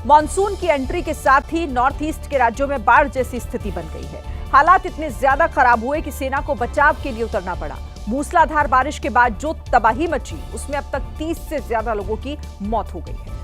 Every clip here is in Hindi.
मॉनसून की एंट्री के साथ ही नॉर्थ ईस्ट के राज्यों में बाढ़ जैसी स्थिति बन गई है। हालात इतने ज्यादा खराब हुए कि सेना को बचाव के लिए उतरना पड़ा। मूसलाधार बारिश के बाद जो तबाही मची, उसमें अब तक 30 से ज्यादा लोगों की मौत हो गई है।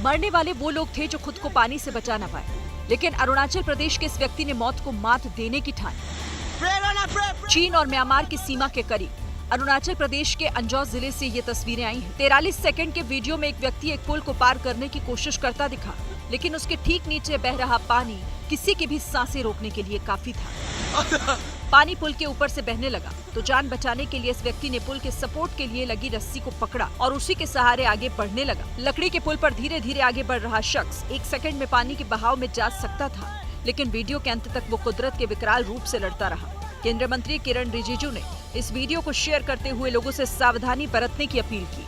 मरने वाले वो लोग थे जो खुद को पानी से बचा न पाए, लेकिन अरुणाचल प्रदेश के इस व्यक्ति ने मौत को मात देने की ठानी। चीन और म्यांमार की सीमा के करीब अरुणाचल प्रदेश के अंजौ जिले से ये तस्वीरें आई हैं। 43 सेकंड के वीडियो में एक व्यक्ति एक पुल को पार करने की कोशिश करता दिखा, लेकिन उसके ठीक नीचे बह रहा पानी किसी की भी सांसें रोकने के लिए काफी था। पानी पुल के ऊपर से बहने लगा तो जान बचाने के लिए इस व्यक्ति ने पुल के सपोर्ट के लिए लगी रस्सी को पकड़ा और उसी के सहारे आगे बढ़ने लगा। लकड़ी के पुल पर धीरे धीरे आगे बढ़ रहा शख्स 1 सेकंड में पानी के बहाव में जा सकता था, लेकिन वीडियो के अंत तक वो कुदरत के विकराल रूप से लड़ता रहा। केंद्रीय मंत्री किरण रिजिजू ने इस वीडियो को शेयर करते हुए लोगों से सावधानी बरतने की अपील की।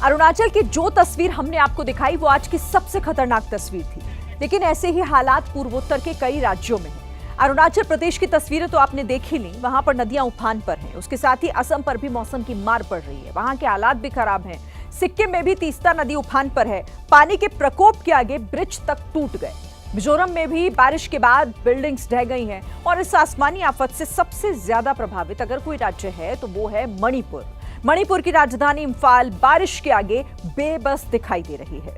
अरुणाचल की जो तस्वीर हमने आपको दिखाई वो आज की सबसे खतरनाक तस्वीर थी, लेकिन ऐसे ही हालात पूर्वोत्तर के कई राज्यों में हैं। अरुणाचल प्रदेश की तस्वीरें तो आपने देख ही ली, वहां पर नदियां उफान पर हैं। उसके साथ ही असम पर भी मौसम की मार पड़ रही है, वहां के हालात भी खराब हैं। सिक्किम में भी तीस्ता नदी उफान पर है, पानी के प्रकोप के आगे ब्रिज तक टूट गए। मिजोरम में भी बारिश के बाद बिल्डिंग्स ढह गई हैं और इस आसमानी आफत से सबसे ज्यादा प्रभावित अगर कोई राज्य है तो वो है मणिपुर। मणिपुर की राजधानी इम्फाल बारिश के आगे बेबस दिखाई दे रही है।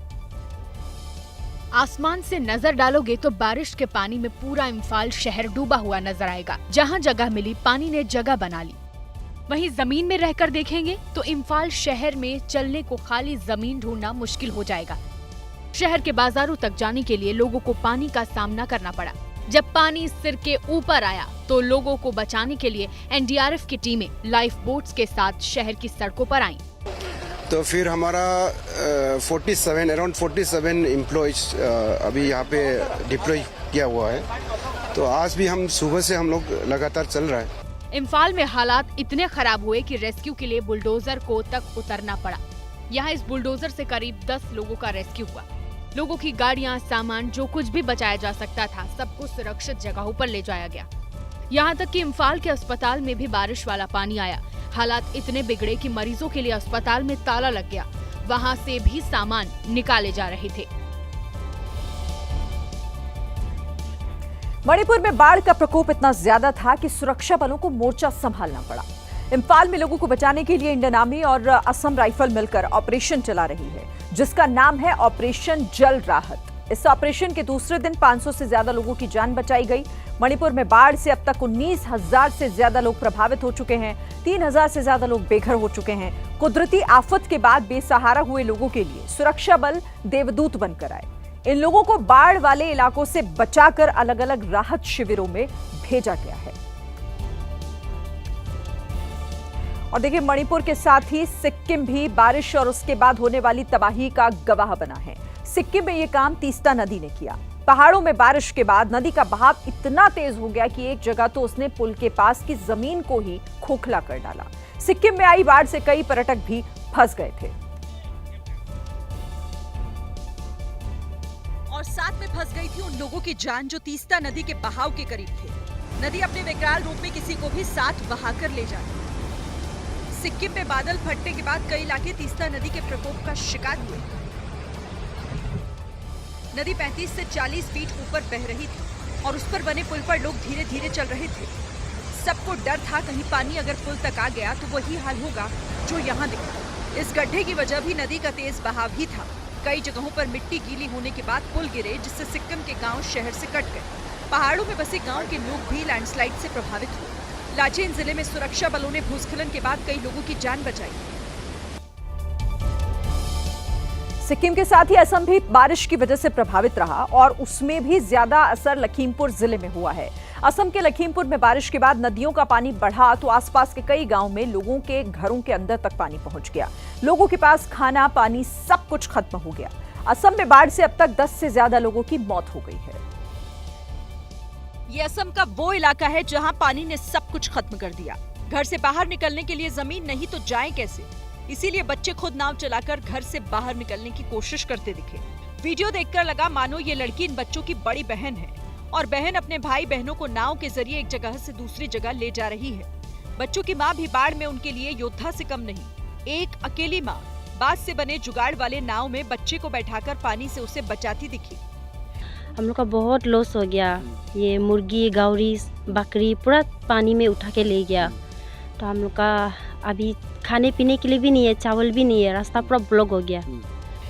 आसमान से नजर डालोगे तो बारिश के पानी में पूरा इम्फाल शहर डूबा हुआ नजर आएगा। जहां जगह मिली पानी ने जगह बना ली। वहीं जमीन में रहकर देखेंगे तो इम्फाल शहर में चलने को खाली जमीन ढूंढना मुश्किल हो जाएगा। शहर के बाजारों तक जाने के लिए लोगों को पानी का सामना करना पड़ा। जब पानी सिर के ऊपर आया तो लोगों को बचाने के लिए एनडीआरएफ की टीमें लाइफ बोट्स के साथ शहर की सड़कों पर आईं। तो फिर हमारा अराउंड 47 एम्प्लॉयज अभी यहाँ पे डिप्लॉय किया हुआ है। तो आज भी हम सुबह से हम लोग लगातार चल रहा है। इम्फाल में हालात इतने खराब हुए कि रेस्क्यू के लिए बुलडोजर को तक उतरना पड़ा। यहाँ इस बुलडोजर से करीब 10 लोगों का रेस्क्यू हुआ। लोगों की गाड़ियाँ, सामान, जो कुछ भी बचाया जा सकता था, सबको सुरक्षित जगहों पर ले जाया गया। यहाँ तक कि इम्फाल के अस्पताल में भी बारिश वाला पानी आया। हालात इतने बिगड़े कि मरीजों के लिए अस्पताल में ताला लग गया। वहाँ से भी सामान निकाले जा रहे थे। मणिपुर में बाढ़ का प्रकोप इतना ज्यादा था कि सुरक्षा बलों को मोर्चा संभालना पड़ा। इम्फाल में लोगों को बचाने के लिए इंडियन आर्मी और असम राइफल मिलकर ऑपरेशन चला रही है, जिसका नाम है ऑपरेशन जल राहत। इस ऑपरेशन के दूसरे दिन 500 से ज्यादा लोगों की जान बचाई गई। मणिपुर में बाढ़ से अब तक 19,000 से ज्यादा लोग प्रभावित हो चुके हैं। 3,000 से ज्यादा लोग बेघर हो चुके हैं। कुदरती आफत के बाद बेसहारा हुए लोगों के लिए सुरक्षा बल देवदूत बनकर आए। इन लोगों को बाढ़ वाले इलाकों से बचाकर अलग अलग राहत शिविरों में भेजा गया है। और देखिए, मणिपुर के साथ ही सिक्किम भी बारिश और उसके बाद होने वाली तबाही का गवाह बना है। सिक्किम में यह काम तीस्ता नदी ने किया। पहाड़ों में बारिश के बाद नदी का बहाव इतना तेज हो गया कि एक जगह तो उसने पुल के पास की जमीन को ही खोखला कर डाला। सिक्किम में आई बाढ़ से कई पर्यटक भी फंस गए थे और साथ में फंस गई थी उन लोगों की जान जो तीस्ता नदी के बहाव के करीब थे। नदी अपने विकराल रूप में किसी को भी साथ बहाकर ले जाती। सिक्किम में बादल फटने के बाद कई इलाके तीस्ता नदी के प्रकोप का शिकार हुए। नदी 35 से 40 फीट ऊपर बह रही थी और उस पर बने पुल पर लोग धीरे धीरे चल रहे थे। सबको डर था कहीं पानी अगर पुल तक आ गया तो वही हाल होगा जो यहाँ दिखा। इस गड्ढे की वजह भी नदी का तेज बहाव ही था। कई जगहों पर मिट्टी गीली होने के बाद पुल गिरे, जिससे सिक्किम के गांव शहर से कट गए। पहाड़ों में बसे गांव के लोग भी लैंडस्लाइड से प्रभावित हुए। लाचेन जिले में सुरक्षा बलों ने भूस्खलन के बाद कई लोगों की जान बचाई। सिक्किम के साथ ही असम भी बारिश की वजह से प्रभावित रहा और उसमें भी ज्यादा असर लखीमपुर जिले में हुआ है। असम के लखीमपुर में बारिश के बाद नदियों का पानी बढ़ा तो आसपास के कई गांव में लोगों के घरों के अंदर तक पानी पहुंच गया। लोगों के पास खाना, पानी, सब कुछ खत्म हो गया। असम में बाढ़ से अब तक 10 से ज्यादा लोगों की मौत हो गई है। ये असम का वो इलाका है जहां पानी ने सब कुछ खत्म कर दिया। घर से बाहर निकलने के लिए जमीन नहीं तो जाएं कैसे? इसीलिए बच्चे खुद नाव चलाकर घर से बाहर निकलने की कोशिश करते दिखे। वीडियो देखकर लगा मानो ये लड़की इन बच्चों की बड़ी बहन है और बहन अपने भाई बहनों को नाव के जरिए एक जगह से दूसरी जगह ले जा रही है। बच्चों की मां भी बाढ़ में उनके लिए योद्धा से कम नहीं। एक अकेली मां बांस से बने जुगाड़ वाले नाव में बच्चे को बैठाकर पानी से उसे बचाती दिखी। हम लोग का बहुत लॉस हो गया। ये मुर्गी, गौरी, बकरी पूरा पानी में उठा के ले गया। तो हम लोग का अभी खाने पीने के लिए भी नहीं है, चावल भी नहीं है, रास्ता पूरा ब्लॉक हो गया।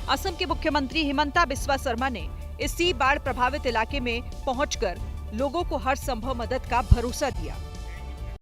असम के मुख्यमंत्री हिमंता बिस्वा शर्मा ने इसी बाढ़ प्रभावित इलाके में पहुंचकर लोगों को हर संभव मदद का भरोसा दिया।